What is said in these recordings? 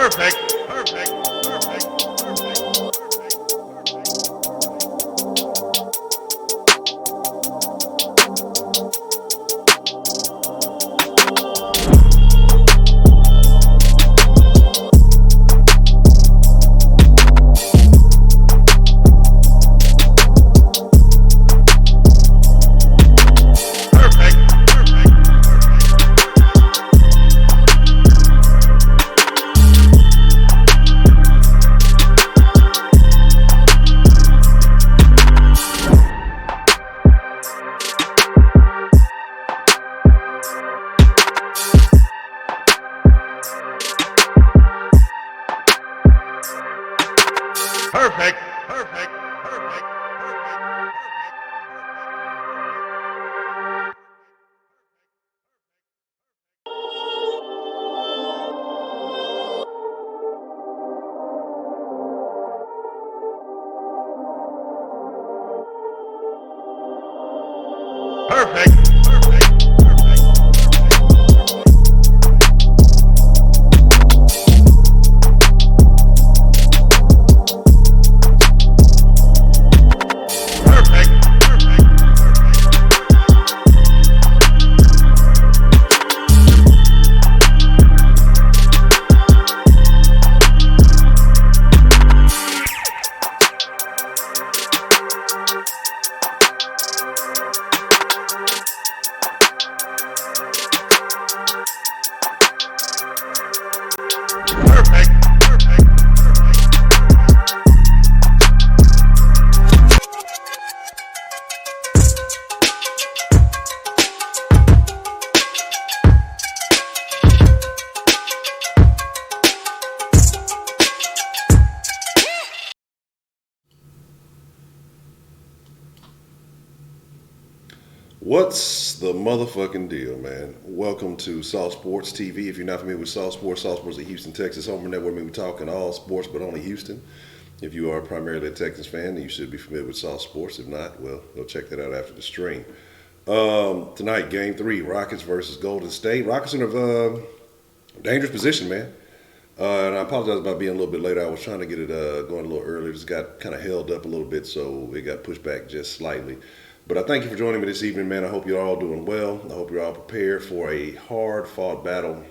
Perfect. Perfect. Perfect. Perfect. Perfect. Perfect. Perfect. What's the motherfucking deal, man? Welcome to Sauce Sports TV. If you're not familiar with Sauce Sports is a Houston, Texas home network. We talking all sports, but only Houston. If you are primarily a Texans fan, then you should be familiar with Sauce Sports. If not, well, go check that out after the stream. Tonight, Game 3, Rockets versus Golden State. Rockets in a dangerous position, man. And I apologize about being a little bit late. I was trying to get it going a little earlier. Just got kind of held up a little bit, so it got pushed back just slightly. But I thank you for joining me this evening, man. I hope you're all doing well. I hope you're all prepared for a hard-fought battle.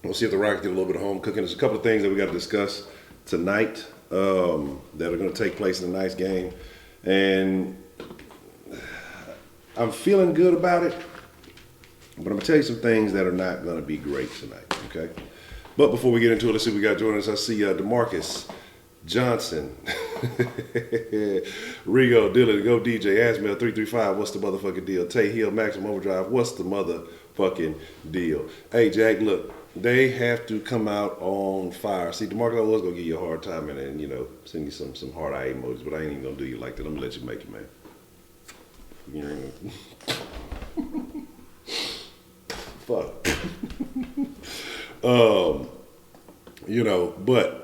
We'll see if the Rockets get a little bit of home cooking. There's a couple of things that we got to discuss tonight that are going to take place in a nice game. And I'm feeling good about it. But I'm going to tell you some things that are not going to be great tonight, okay? But before we get into it, let's see what we got joining us. I see DeMarcus Johnson, Rigo, Dylan, Go DJ, Asmel 335, what's the motherfucking deal? Tay Hill, Maximum Overdrive, what's the motherfucking deal? Hey, Jack, look, they have to come out on fire. See, DeMarcus, I was going to give you a hard time and you know, send you some hard eye emojis, but I ain't even going to do you like that. I'm going to let you make it, man. Fuck. You know, but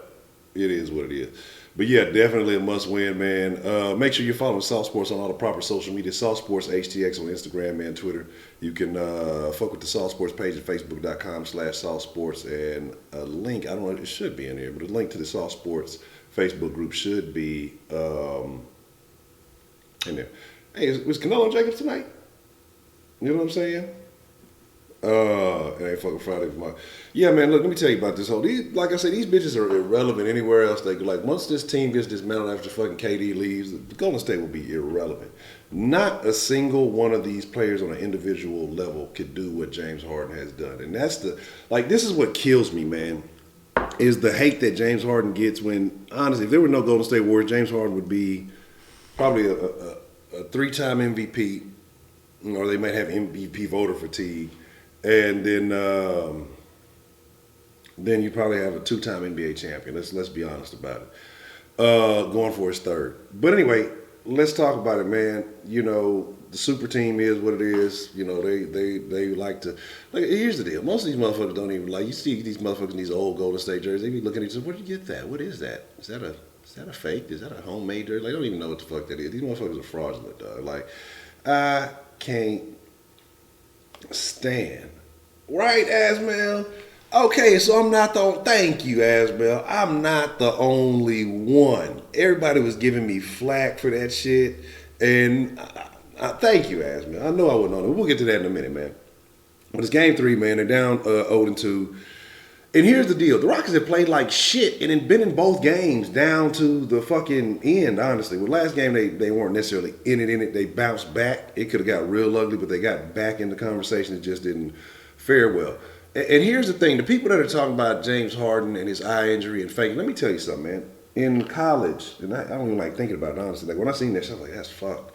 it is what it is. But yeah, definitely a must win, man. Make sure you're following Sauce Sports on all the proper social media. Sauce Sports HTX on Instagram and Twitter. You can fuck with the Sauce Sports page at facebook.com/Sauce Sports. And a link, I don't know, it should be in here, but a link to the Sauce Sports Facebook group should be in there. Hey, was Canelo Jacobs tonight? You know what I'm saying? It ain't fucking Friday for my. Yeah, man. Look, let me tell you about this whole. Like I said, these bitches are irrelevant anywhere else. They like once this team gets dismantled after fucking KD leaves, the Golden State will be irrelevant. Not a single one of these players on an individual level could do what James Harden has done, and that's the like. This is what kills me, man. Is the hate that James Harden gets when honestly, if there were no Golden State Warriors, James Harden would be probably a 3-time MVP, or they might have MVP voter fatigue. And then you probably have a 2-time NBA champion. Let's be honest about it. Going for his third. But anyway, let's talk about it, man. You know, the super team is what it is. You know, they like to. Like, here's the deal. Most of these motherfuckers don't even like. You see these motherfuckers in these old Golden State jerseys. They be looking at each other. Where'd you get that? What is that? Is that a fake? Is that a homemade jersey? Like, they don't even know what the fuck that is. These motherfuckers are fraudulent, dog. Like, I can't stand. Right, Asmel? Okay, so I'm not the. Thank you, Asbel. I'm not the only one. Everybody was giving me flack for that shit, and thank you, Asbel. I know I wasn't on it. We'll get to that in a minute, man. But it's game three, man. They're down 0-2. And here's the deal: the Rockets have played like shit and had been in both games down to the fucking end. Honestly, well, last game they weren't necessarily in it. They bounced back. It could have got real ugly, but they got back in the conversation. It just didn't fare well. And here's the thing: the people that are talking about James Harden and his eye injury and fake. Let me tell you something, man. In college, and I don't even like thinking about it honestly. Like when I seen that shit, I was like, that's fucked.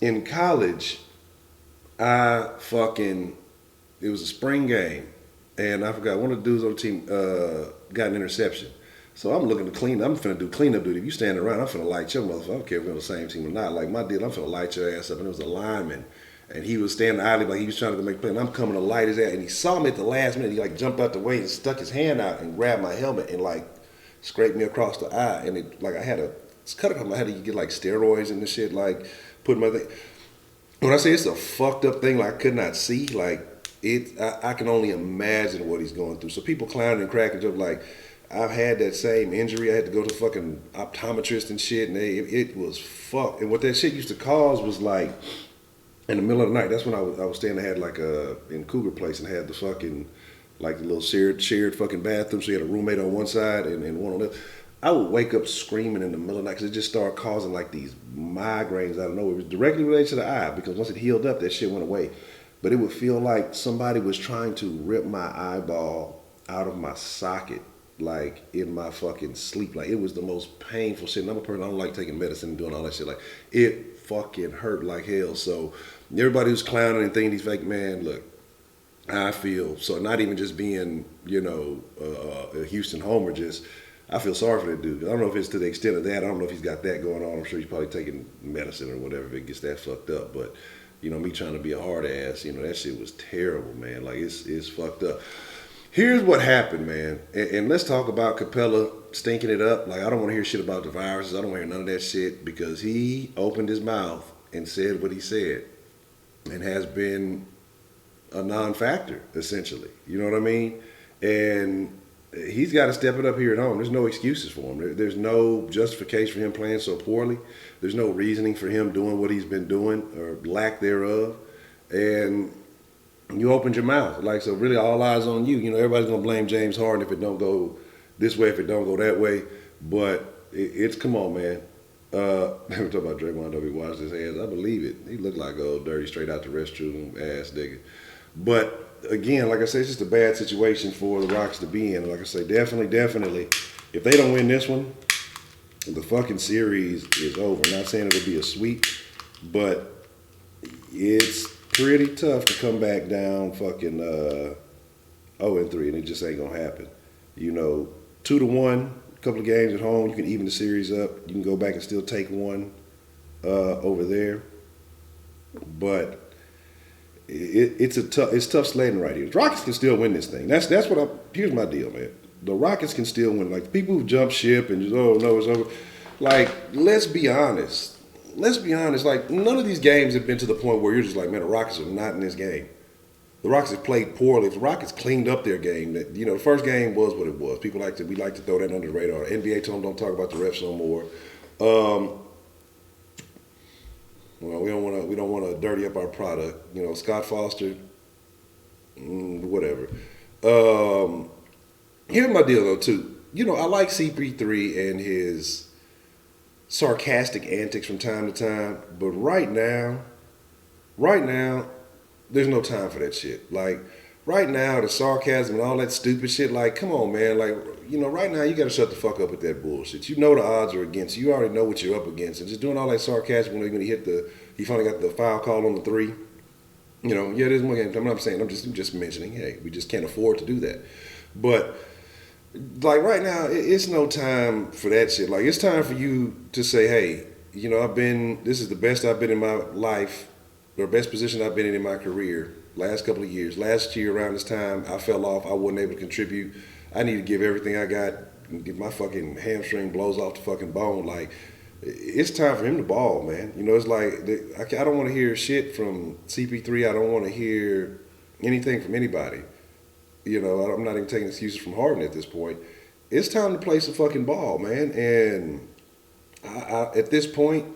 In college, I fucking it was a spring game. And I forgot one of the dudes on the team got an interception. So I'm looking to clean. I'm finna do cleanup duty. If you standing around, I'm finna light your motherfucker. I don't care if we're on the same team or not. Like my deal, I'm finna light your ass up. And it was a lineman, and he was standing idly like he was trying to make a play. And I'm coming to light his ass, and he saw me at the last minute. He like jumped out the way and stuck his hand out and grabbed my helmet and like scraped me across the eye. And it like I had a cut across my head. You get like steroids and this shit. Like put my thing. When I say it's a fucked up thing, like I could not see, like. I can only imagine what he's going through. So people clowning and cracking jokes like, I've had that same injury. I had to go to fucking optometrist and shit, and it was fucked. And what that shit used to cause was like, in the middle of the night. That's when I was staying. I had like in Cougar Place and had the fucking like the little shared fucking bathroom. So you had a roommate on one side and one on the other. I would wake up screaming in the middle of the night because it just started causing like these migraines out of nowhere. It was directly related to the eye because once it healed up, that shit went away. But it would feel like somebody was trying to rip my eyeball out of my socket, like in my fucking sleep. Like it was the most painful shit. And I'm a person, I don't like taking medicine and doing all that shit. Like it fucking hurt like hell. So everybody who's clowning and thinking he's fake, man, look, I feel, so not even just being, a Houston homer, just, I feel sorry for that dude. I don't know if it's to the extent of that. I don't know if he's got that going on. I'm sure he's probably taking medicine or whatever if it gets that fucked up. But me trying to be a hard ass, that shit was terrible, man. Like, it's fucked up. Here's what happened, man. And let's talk about Capella stinking it up. Like, I don't want to hear shit about the viruses. I don't want to hear none of that shit because he opened his mouth and said what he said and has been a non-factor, essentially. You know what I mean? And he's got to step it up here at home. There's no excuses for him. There's no justification for him playing so poorly. There's no reasoning for him doing what he's been doing or lack thereof. And you opened your mouth. Like, so really all eyes on you. Everybody's going to blame James Harden if it don't go this way, if it don't go that way. But it's come on, man. They were talking about Draymond W. washed his hands. I believe it. He looked like old dirty, straight out the restroom ass nigga. But again, like I said, it's just a bad situation for the Rockets to be in. Like I say, definitely, if they don't win this one, the fucking series is over. Not saying it'll be a sweep, but it's pretty tough to come back down fucking 0-3, and it just ain't gonna happen. 2-1, a couple of games at home, you can even the series up. You can go back and still take one over there, but it's tough sledding right here. The Rockets can still win this thing. Here's my deal, man. The Rockets can still win. Like, the people who jump ship and just, oh no, it's over. Like, let's be honest. Like, none of these games have been to the point where you're just like, man, the Rockets are not in this game. The Rockets have played poorly. If the Rockets cleaned up their game, that the first game was what it was. We like to throw that under the radar. NBA told them don't talk about the refs no more. Well, we don't want to dirty up our product. Scott Foster, whatever. Here's my deal though too. I like CP3 and his sarcastic antics from time to time, but right now, there's no time for that shit. Like, right now, the sarcasm and all that stupid shit, like, come on, man. Like, right now, you got to shut the fuck up with that bullshit. The odds are against you. You already know what you're up against. And just doing all that sarcasm when he finally got the foul call on the three. There's one game. I'm saying, I'm just mentioning, hey, we just can't afford to do that. But, like, right now, it's no time for that shit. Like, it's time for you to say, hey, this is the best I've been in my life, or best position I've been in my career last couple of years. Last year around this time, I fell off. I wasn't able to contribute. I need to give everything I got. Get my fucking hamstring blows off the fucking bone. Like, it's time for him to ball, man. It's like, I don't want to hear shit from CP3. I don't want to hear anything from anybody. I'm not even taking excuses from Harden at this point. It's time to play some fucking ball, man. And at this point,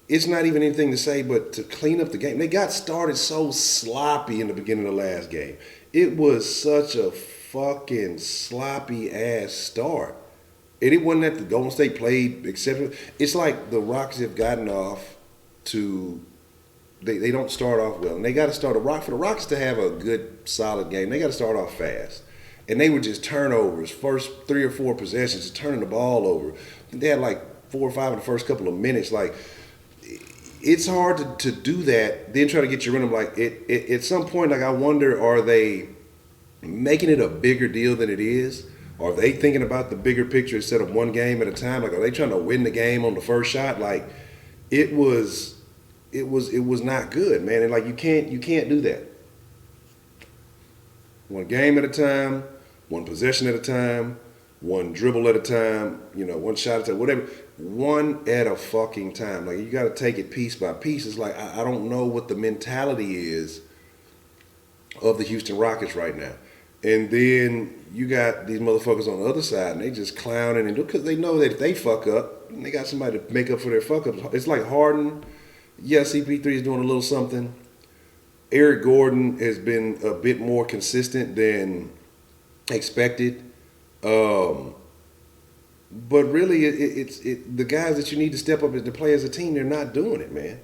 it's not even anything to say but to clean up the game. They got started so sloppy in the beginning of the last game. It was such a fucking sloppy ass start. And it wasn't that the Golden State played exceptional. It's like the Rockets have gotten off to they don't start off well. And they got to start for the Rockets to have a good solid game. They got to start off fast. And they were just turnovers, first 3 or 4 possessions, just turning the ball over. They had like 4 or 5 in the first couple of minutes. Like, it's hard to do that, then try to get your rhythm. Like, at some point, like, I wonder, are they making it a bigger deal than it is? Or are they thinking about the bigger picture instead of one game at a time? Like, are they trying to win the game on the first shot? Like, it was not good, man. And like, you can't do that. One game at a time, one possession at a time, one dribble at a time, one shot at a time, whatever. One at a fucking time. Like, you got to take it piece by piece. It's like, I don't know what the mentality is of the Houston Rockets right now. And then you got these motherfuckers on the other side, and they just clowning, and because they know that if they fuck up, they got somebody to make up for their fuck ups. It's like Harden. Yeah, CP3 is doing a little something. Eric Gordon has been a bit more consistent than expected. But really, it's the guys that you need to step up to play as a team, they're not doing it, man.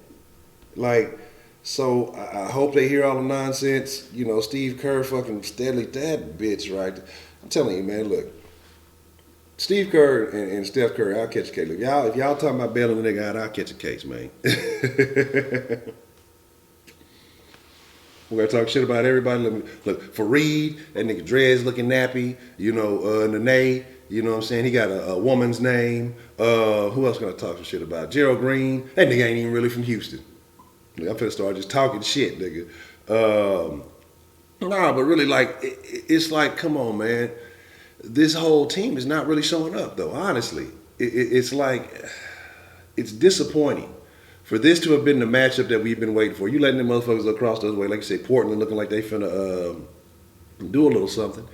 Like, so I hope they hear all the nonsense. Steve Kerr fucking steadily, that bitch, right? I'm telling you, man, look. Steve Kerr and Steph Curry, I'll catch a case. Look, if y'all talking about bailing the nigga out, I'll catch a case, man. We're gonna talk shit about everybody. Look, Fareed, that nigga Dreads looking nappy. Nene, you know what I'm saying? He got a woman's name. Who else gonna talk some shit about? Gerald Green. That nigga ain't even really from Houston. I'm finna start just talking shit, nigga. But really, like, it's like, come on, man. This whole team is not really showing up, though, honestly. It's like, it's disappointing for this to have been the matchup that we've been waiting for. You letting them motherfuckers across the other way, like you say, Portland looking like they finna do a little something.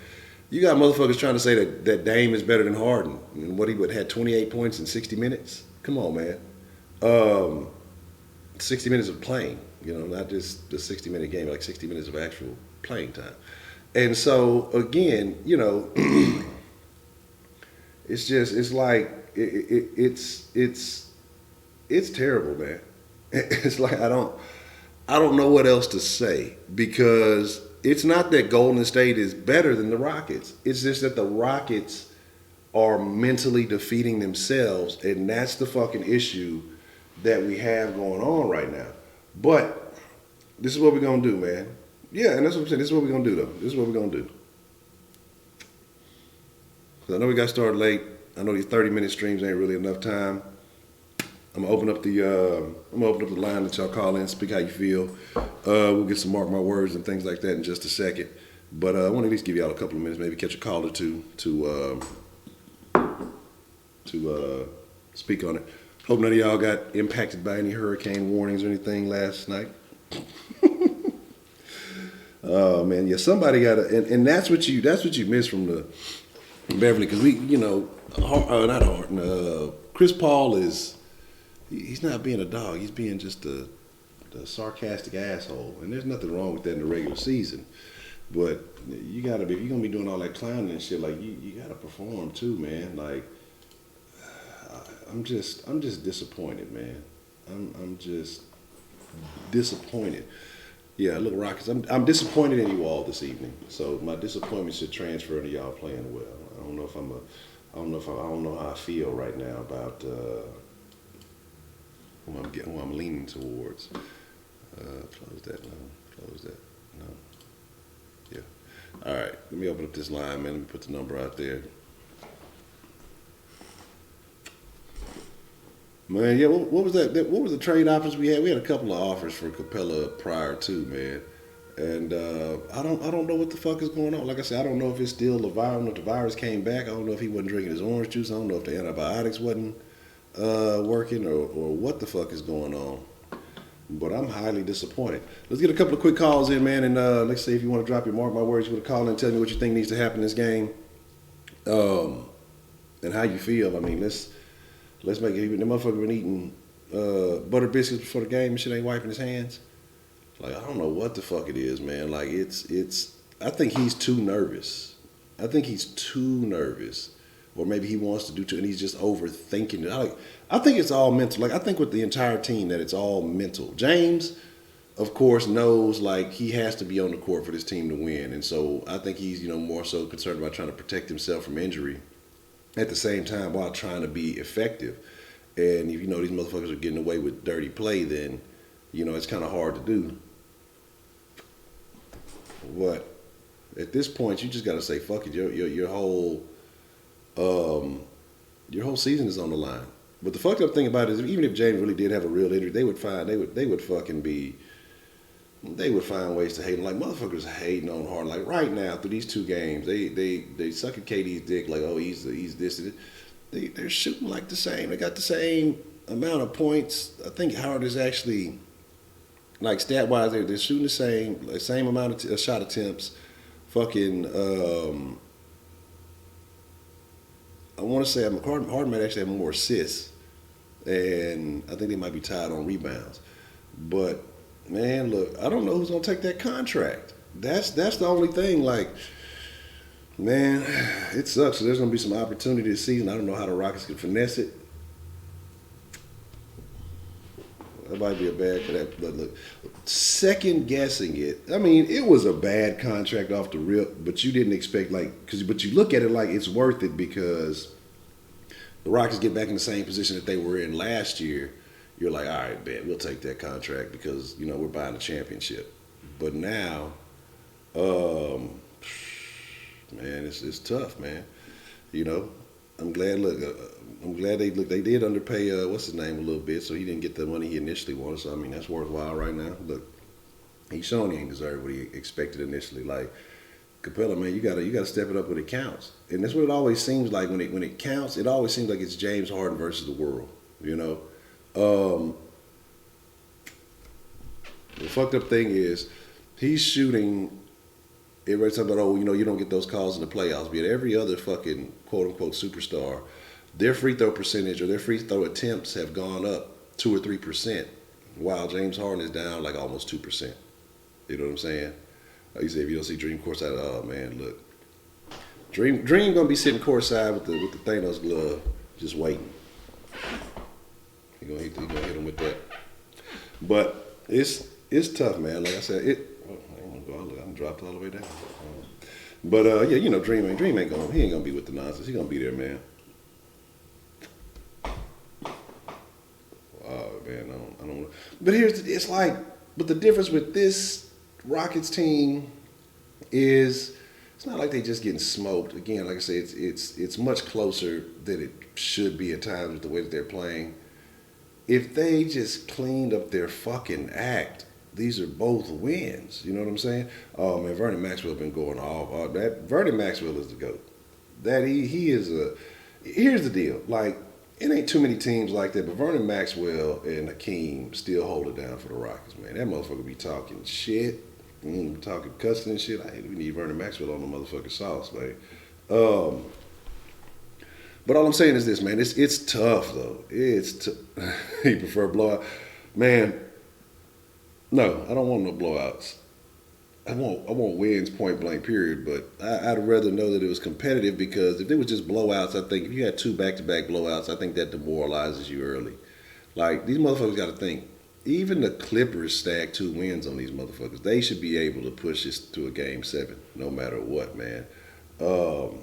You got motherfuckers trying to say that Dame is better than Harden. And what he had 28 points in 60 minutes? Come on, man. 60 minutes of playing, not just the 60-minute game, like 60 minutes of actual playing time. And so, again, it's like, it's terrible, man. It's like, I don't know what else to say, because it's not that Golden State is better than the Rockets. It's just that the Rockets are mentally defeating themselves, and that's the fucking issue that we have going on right now. But this is what we're going to do, man. Yeah, and that's what I'm saying. This is what we're going to do, though. This is what we're going to do. Because I know we got started late. I know these 30-minute streams ain't really enough time. I'm gonna open up the line that y'all call in, speak how you feel. We'll get some mark my words and things like that in just a second. But I want to at least give y'all a couple of minutes, maybe catch a call or two to speak on it. Hope none of y'all got impacted by any hurricane warnings or anything last night. Oh man, yeah, somebody got and that's what you miss from the Beverly, because we, not Harden. Chris Paul he's not being a dog. He's being just a sarcastic asshole, and there's nothing wrong with that in the regular season. But you gotta be, if you're gonna be doing all that clowning and shit, like you gotta perform too, man. Like I'm just disappointed, man. I'm just disappointed. Yeah, look, Rockets, I'm disappointed in you all this evening. So my disappointment should transfer into y'all playing well. I don't know how I feel right now about who I'm leaning towards. Close that. No. Yeah. All right. Let me open up this line, man. Let me put the number out there. Man, yeah. What was that? What was the trade offers we had? We had a couple of offers for Capella prior to, man. And I don't know what the fuck is going on. Like I said, I don't know if it's still the virus. I don't know if the virus came back. I don't know if he wasn't drinking his orange juice. I don't know if the antibiotics wasn't working or what the fuck is going on. But I'm highly disappointed. Let's get a couple of quick calls in, man, and let's see if you want to drop your mark my words. You want to call in and tell me what you think needs to happen in this game, and how you feel. I mean, let's make it. The motherfucker been eating butter biscuits before the game and shit, ain't wiping his hands. Like, I don't know what the fuck it is, man. Like, it's. I think he's too nervous. I think he's too nervous, or maybe he wants to do too, and he's just overthinking it. I think it's all mental. Like, I think with the entire team that it's all mental. James, of course, knows like he has to be on the court for this team to win, and so I think he's more so concerned about trying to protect himself from injury, at the same time while trying to be effective. And if these motherfuckers are getting away with dirty play, then it's kind of hard to do. But at this point, you just got to say fuck it. Your whole season is on the line. But the fucked up thing about it is, even if James really did have a real injury, they would find ways to hate him. Like, motherfuckers hating on Harden. Like, right now through these two games, they sucking KD's dick like, oh, he's this. They're shooting like the same. They got the same amount of points. I think Howard is actually, like, stat wise, they're shooting the same amount of shot attempts. Fucking I want to say Harden might actually have more assists, and I think they might be tied on rebounds. But man, look, I don't know who's gonna take that contract. That's the only thing. Like, man, it sucks. So there's gonna be some opportunity this season. I don't know how the Rockets can finesse it. That might be a bad for that. But look, second guessing it. I mean, it was a bad contract off the rip, but you didn't expect but you look at it like it's worth it because the Rockets get back in the same position that they were in last year. You're like, all right, man, we'll take that contract because we're buying a championship. But now, man, it's tough, man. I'm glad. They did underpay what's his name a little bit, so he didn't get the money he initially wanted. So I mean, that's worthwhile right now. Look, he's showing he ain't deserved what he expected initially. Like, Capella, man, you gotta step it up when it counts, and that's what it always seems like when it counts. It always seems like it's James Harden versus the world. The fucked up thing is he's shooting. Everybody's talking about, you don't get those calls in the playoffs. But every other fucking quote-unquote superstar, their free throw percentage or their free throw attempts have gone up 2 or 3%, while James Harden is down like almost 2%. You know what I'm saying? Like you say, if you don't see Dream courtside, oh man, look, Dream gonna be sitting courtside with the Thanos glove, just waiting. He gonna hit him with that. But it's tough, man. Like I said, I'm dropped all the way down. But Dream ain't gonna be with the nonsense. He gonna be there, man. Oh man, I don't know. But but the difference with this Rockets team is it's not like they just getting smoked. Again, like I say, it's much closer than it should be at times with the way that they're playing. If they just cleaned up their fucking act, these are both wins. You know what I'm saying? Oh man, Vernon Maxwell been going off. Vernon Maxwell is the GOAT. That he is a. Here's the deal. Like, it ain't too many teams like that, but Vernon Maxwell and Hakeem still hold it down for the Rockets, man. That motherfucker be talking shit, talking cussing and shit. We need Vernon Maxwell on the motherfucking sauce, man. But all I'm saying is this, man. It's tough though. You prefer blowout, man. No, I don't want no blowouts. I want wins, point blank, period. But I'd rather know that it was competitive, because if it was just blowouts, I think if you had 2 back-to-back blowouts, I think that demoralizes you early. Like, these motherfuckers got to think. Even the Clippers stacked 2 wins on these motherfuckers. They should be able to push this to a game 7, no matter what, man. And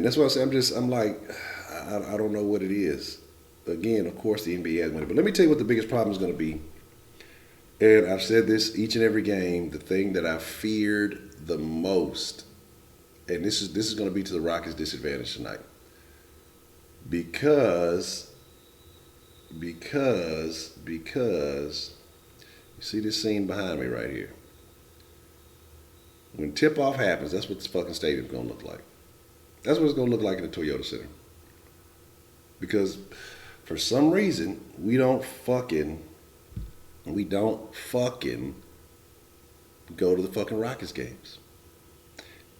that's what I say. I'm like, I don't know what it is. Again, of course, the NBA has money. But let me tell you what the biggest problem is going to be. And I've said this each and every game, the thing that I feared the most, and this is going to be to the Rockets' disadvantage tonight. Because you see this scene behind me right here. When tip-off happens, that's what this fucking stadium's going to look like. That's what it's going to look like in the Toyota Center. Because for some reason, we don't fucking we don't fucking go to the fucking Rockets games.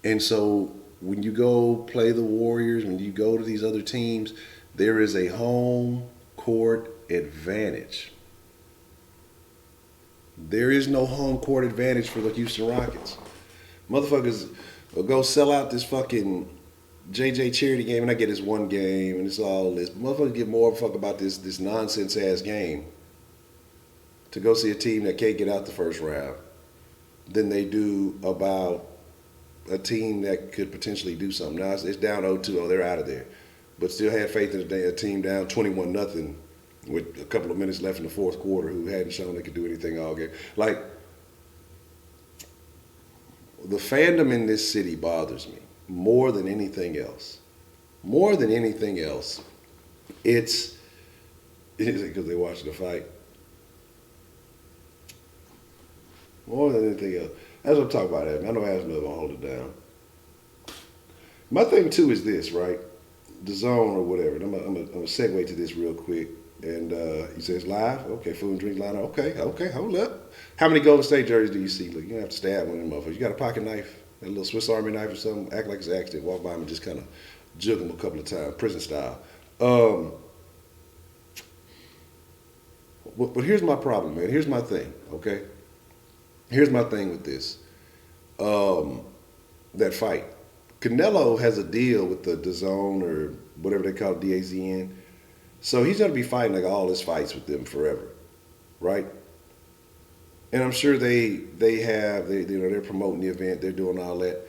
And so when you go play the Warriors, when you go to these other teams, there is a home court advantage. There is no home court advantage for the Houston Rockets. Motherfuckers will go sell out this fucking JJ charity game, and I get this one game, and it's all this. Motherfuckers give more of a fuck about this nonsense ass game to go see a team that can't get out the first round than they do about a team that could potentially do something. Now it's down 0-2, they're out of there. But still had faith in a team down 21-0 with a couple of minutes left in the fourth quarter who hadn't shown they could do anything all game. Like, the fandom in this city bothers me more than anything else. More than anything else, it's because they're watching the fight. More than anything else. That's what I'm talking about. I know Hasn't gonna hold it down. My thing too is this, right? The zone or whatever. I'm gonna segue to this real quick. And he says live. Okay, food and drink line. Okay, hold up. How many Golden State jerseys do you see? Look, you don't have to stab one of them motherfuckers. You got a pocket knife, a little Swiss Army knife or something. Act like it's an accident. Walk by him and just kind of jug him a couple of times, prison style. But here's my problem, man. Here's my thing. Okay. Here's my thing with this. That fight. Canelo has a deal with the zone or whatever they call it, DAZN. So he's going to be fighting like all his fights with them forever, right? And I'm sure they're promoting the event, they're doing all that.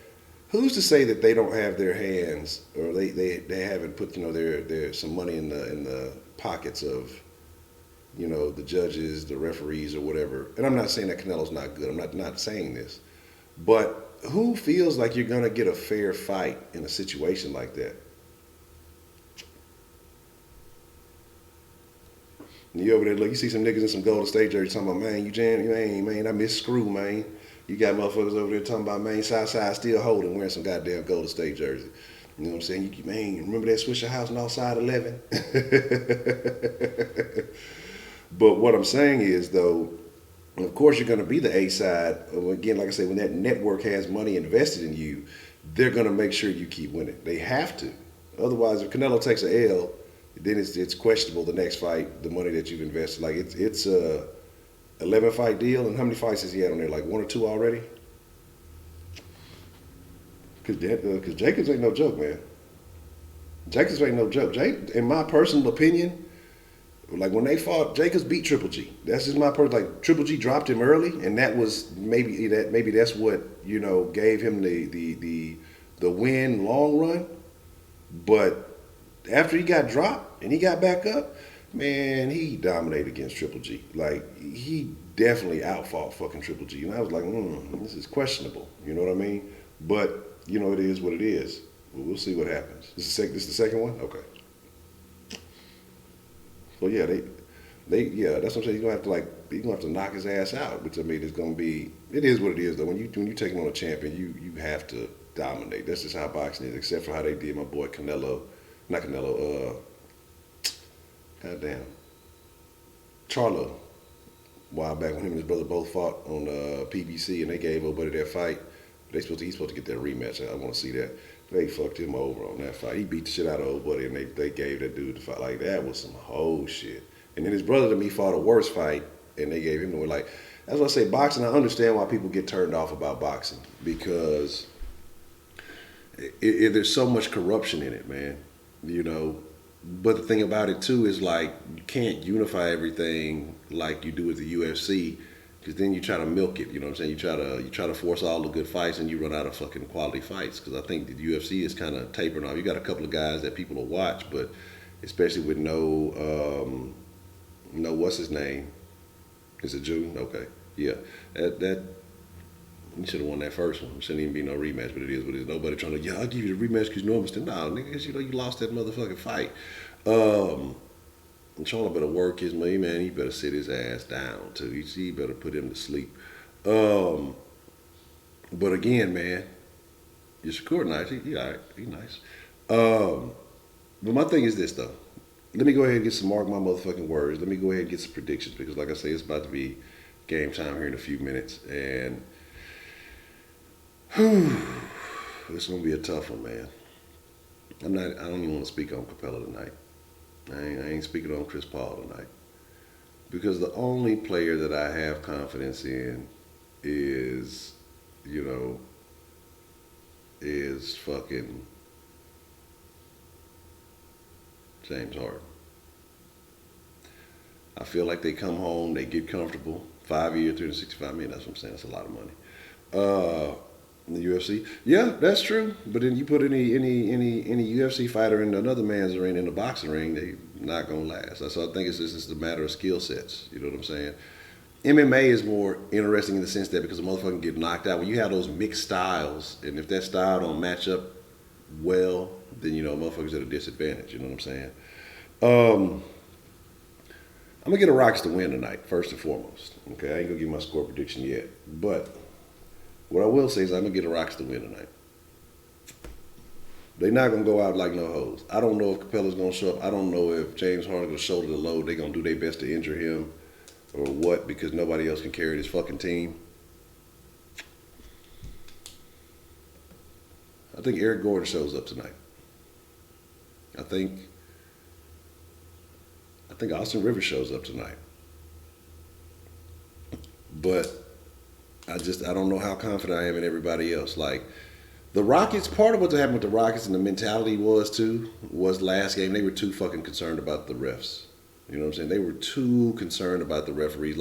Who's to say that they don't have their hands or they haven't put their some money in the pockets of the judges, the referees, or whatever. And I'm not saying that Canelo's not good. I'm not saying this, but who feels like you're going to get a fair fight in a situation like that? And you over there, look, you see some niggas in some Golden State jerseys talking about, man, man, I miss Screw, man. You got motherfuckers over there talking about, man, Southside still holding, wearing some goddamn Golden State jersey. You know what I'm saying? Man, remember that Swisher House Northside 11? But what I'm saying is, though, of course you're going to be the A side. Again, like I said, when that network has money invested in you, they're going to make sure you keep winning. They have to. Otherwise, if Canelo takes an L, then it's questionable the next fight, the money that you've invested. Like it's a 11 fight deal, and how many fights has he had on there? Like 1 or 2 already? Because Jacobs ain't no joke, man. Jacobs ain't no joke. In my personal opinion, like when they fought, Jacobs beat Triple G. That's just my personal. Like Triple G dropped him early, and that was maybe that's what gave him the win long run. But after he got dropped and he got back up, man, he dominated against Triple G. Like, he definitely outfought fucking Triple G. And I was like, this is questionable. You know what I mean? But, it is what it is. We'll see what happens. This is the second one? Okay. So, yeah, that's what I'm saying. You're going to have to knock his ass out, which, I mean, it is what it is, though. When you take him on a champion, you have to dominate. That's just how boxing is, except for how they did my boy Canelo. Not Canelo, goddamn. Charlo. A while back when him and his brother both fought on PBC and they gave old buddy that fight. He's supposed to get that rematch. I want to see that. They fucked him over on that fight. He beat the shit out of old buddy and they gave that dude the fight. Like, that was some whole shit. And then his brother to me fought a worse fight and they gave him the win. Like, that's why I say boxing, I understand why people get turned off about boxing. Because there's so much corruption in it, man. But the thing about it too is like you can't unify everything like you do with the UFC, because then you try to milk it. You know what I'm saying? You try to force all the good fights and you run out of fucking quality fights. Because I think the UFC is kind of tapering off. You got a couple of guys that people will watch, but especially with no what's his name? Is it Jew? Okay, yeah, that. You should have won that first one. It shouldn't even be no rematch, but it is what it is. Nobody trying to, I'll give you the rematch because you know I'm still. No, nigga, you lost that motherfucking fight. And Charlo better work his money, man. He better sit his ass down, too. He better put him to sleep. But again, man, your Shakur nice. He all right. He nice. But my thing is this, though. let me go ahead and get some mark my motherfucking words. Let me go ahead and get some predictions because, like I say, it's about to be game time here in a few minutes, and it's gonna be a tough one, man. I'm not. I don't even want to speak on Capella tonight. I ain't speaking on Chris Paul tonight because the only player that I have confidence in is, you know, is fucking James Harden. I feel like they come home, they get comfortable. 5 years, 365 million. That's what I'm saying. That's a lot of money. In the UFC, yeah, that's true. But then you put any UFC fighter in another man's ring, in the boxing ring, they not gonna last. So I think it's a matter of skill sets. You know what I'm saying? MMA is more interesting in the sense that because a motherfucker can get knocked out when you have those mixed styles, and if that style don't match up well, then you know motherfuckers at a disadvantage. You know what I'm saying? I'm gonna get the Rockets to win tonight, first and foremost. Okay, I ain't gonna give my score prediction yet, but what I will say is I'm gonna get the Rockets to win tonight. They're not gonna go out like no hoes. I don't know if Capella's gonna show up. I don't know if James Harden gonna shoulder the load. They're gonna do their best to injure him or what because nobody else can carry this fucking team. I think Eric Gordon shows up tonight. I think Austin Rivers shows up tonight. But I don't know how confident I am in everybody else. Like the Rockets, part of what happened with the Rockets and the mentality was last game they were too fucking concerned about the refs. You know what I'm saying? They were too concerned about the referees.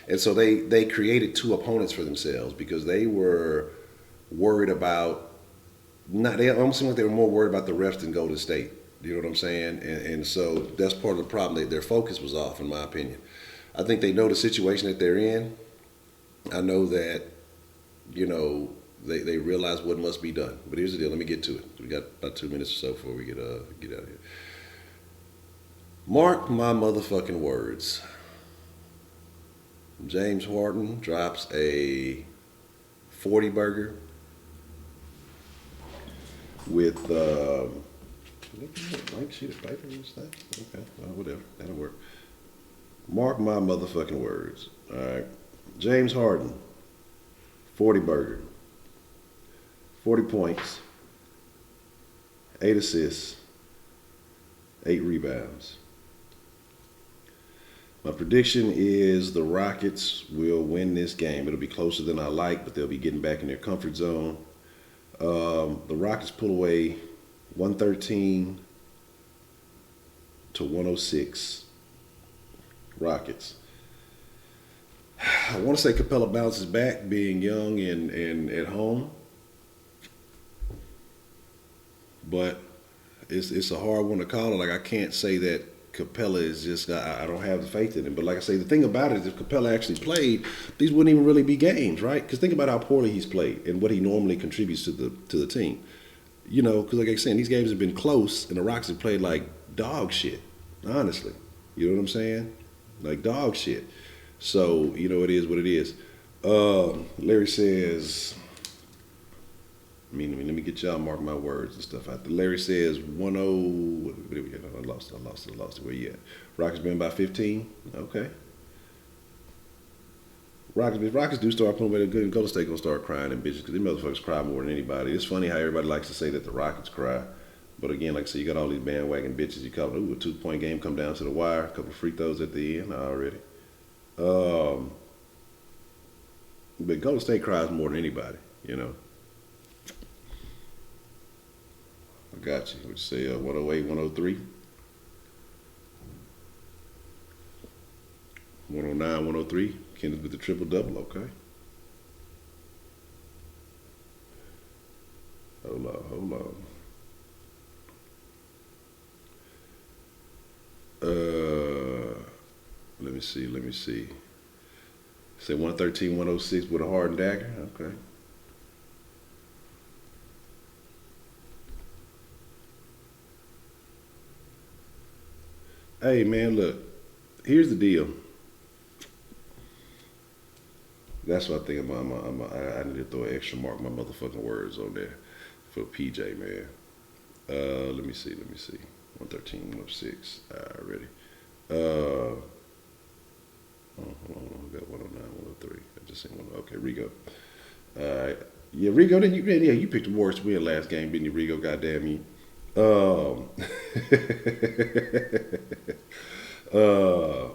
And so they created two opponents for themselves because they were worried about they almost seemed like they were more worried about the refs than Golden State. You know what I'm saying? And so that's part of the problem. Their focus was off, in my opinion. I think they know the situation that they're in. I know that, you know, they realize what must be done. But here's the deal. Let me get to it. We got about 2 minutes or so before we get out of here. Mark my motherfucking words. James Harden drops a 40 burger with blank sheet of paper and stuff. Okay, well, whatever. That'll work. Mark my motherfucking words. All right. James Harden, 40 burger, 40 points, 8 assists, 8 rebounds. My prediction is the Rockets will win this game. It'll be closer than I like, but they'll be getting back in their comfort zone. The Rockets pull away 113 to 106. Rockets. I want to say Capella bounces back, being young and at home, but it's a hard one to call. Like I can't say that Capella is just I don't have the faith in him. But like I say, the thing about it is if Capella actually played, these wouldn't even really be games, right? Because think about how poorly he's played and what he normally contributes to the team. You know, because like I said, these games have been close, and the Rockets have played like dog shit. Honestly, you know what I'm saying? Like dog shit. So, you know, it is what it is. Larry says, let me get y'all mark my words and stuff out there. Larry says 10, what did we get? I lost it. Where you at? Rockets been by 15? Okay. Rockets do start putting away good, and Golden State gonna start crying and bitches because these motherfuckers cry more than anybody. It's funny how everybody likes to say that the Rockets cry. But again, like I said, you got all these bandwagon bitches. You call it, a 2-point game come down to the wire, a couple of free throws at the end already. But Golden State cries more than anybody, you know. I got you. What you say, 108, 103? 109, 103. Kenneth with the triple-double, okay. Hold on. Let me see. Say 113, 106 with a Harden dagger? Okay. Hey, man, look. Here's the deal. That's what I think I need to throw an extra mark my motherfucking words on there for PJ, man. Let me see. 113, 106. Ready. Hold on. We got 109, 103. I just seen one. Okay, Rigo. All right. Yeah, Rigo, you picked the worst win last game, didn't you, Rigo? Goddamn you. Um, uh,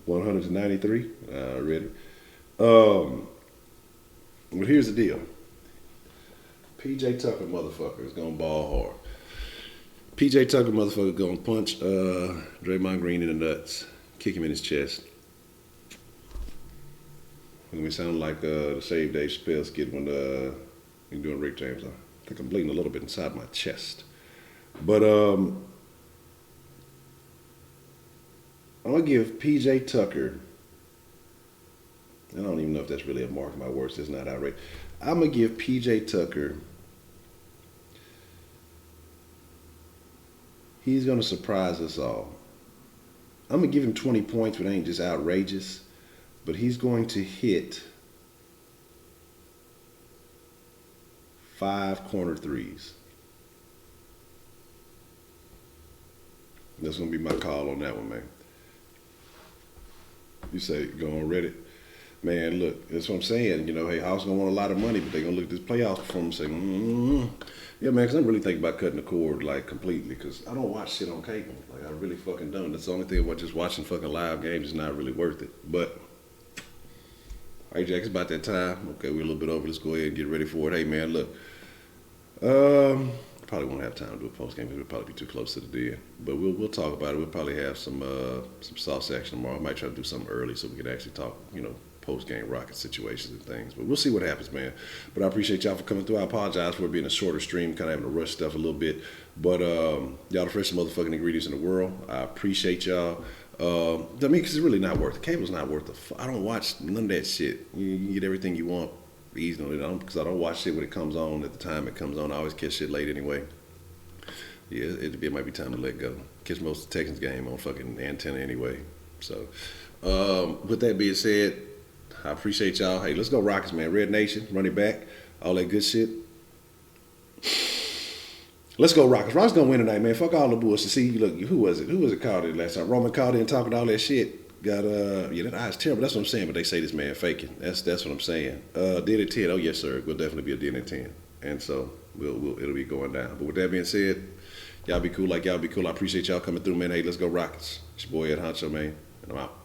193. Ready. But here's the deal. PJ Tucker motherfucker is gonna ball hard. PJ Tucker motherfucker gonna punch Draymond Green in the nuts, kick him in his chest. We sound like the Save Dave Chappelle skit when you're doing Rick James. I think I'm bleeding a little bit inside my chest. But I'm gonna give PJ Tucker. I don't even know if that's really a mark of my words. That's not outrageous. I'm gonna give PJ Tucker. He's gonna surprise us all. I'm gonna give him 20 points, but it ain't just outrageous. But he's going to hit 5 corner threes. That's going to be my call on that one, man. You say, go on Reddit. Man, look, that's what I'm saying. You know, hey, House going to want a lot of money, but they're going to look at this playoffs performance and say, Yeah, man, because I'm really thinking about cutting the cord, like, completely, because I don't watch shit on cable. Like, I really fucking don't. That's the only thing about just watching fucking live games is not really worth it. But all right, Jack, it's about that time. Okay, we're a little bit over. Let's go ahead and get ready for it. Hey, man, look. Probably won't have time to do a post game because we'll probably be too close to the deal. But we'll talk about it. We'll probably have some sauce action tomorrow. I might try to do something early so we can actually talk, post game Rocket situations and things. But we'll see what happens, man. But I appreciate y'all for coming through. I apologize for it being a shorter stream, kind of having to rush stuff a little bit. But y'all the freshest motherfucking ingredients in the world. I appreciate y'all. Because it's really not worth it. Cable's not worth it. I don't watch none of that shit. You can get everything you want easily, because I don't watch shit when it comes on at the time it comes on. I always catch shit late anyway. Yeah, it might be time to let go. Catch most of the Texans game on fucking antenna anyway. So, with that being said, I appreciate y'all. Hey, let's go Rockets, man. Red Nation, run it back, all that good shit. Let's go Rockets. Rockets gonna win tonight, man. Fuck all the bullshit. See, look, who was it called it last time? Roman called in talking all that shit. Got that eye's terrible. That's what I'm saying. But they say this man faking. That's what I'm saying. Did it 10? Oh yes, sir. We'll definitely be a DN at 10. And so it'll be going down. But with that being said, y'all be cool like y'all be cool. I appreciate y'all coming through, man. Hey, let's go Rockets. It's your boy Ed Honcho, man, and I'm out.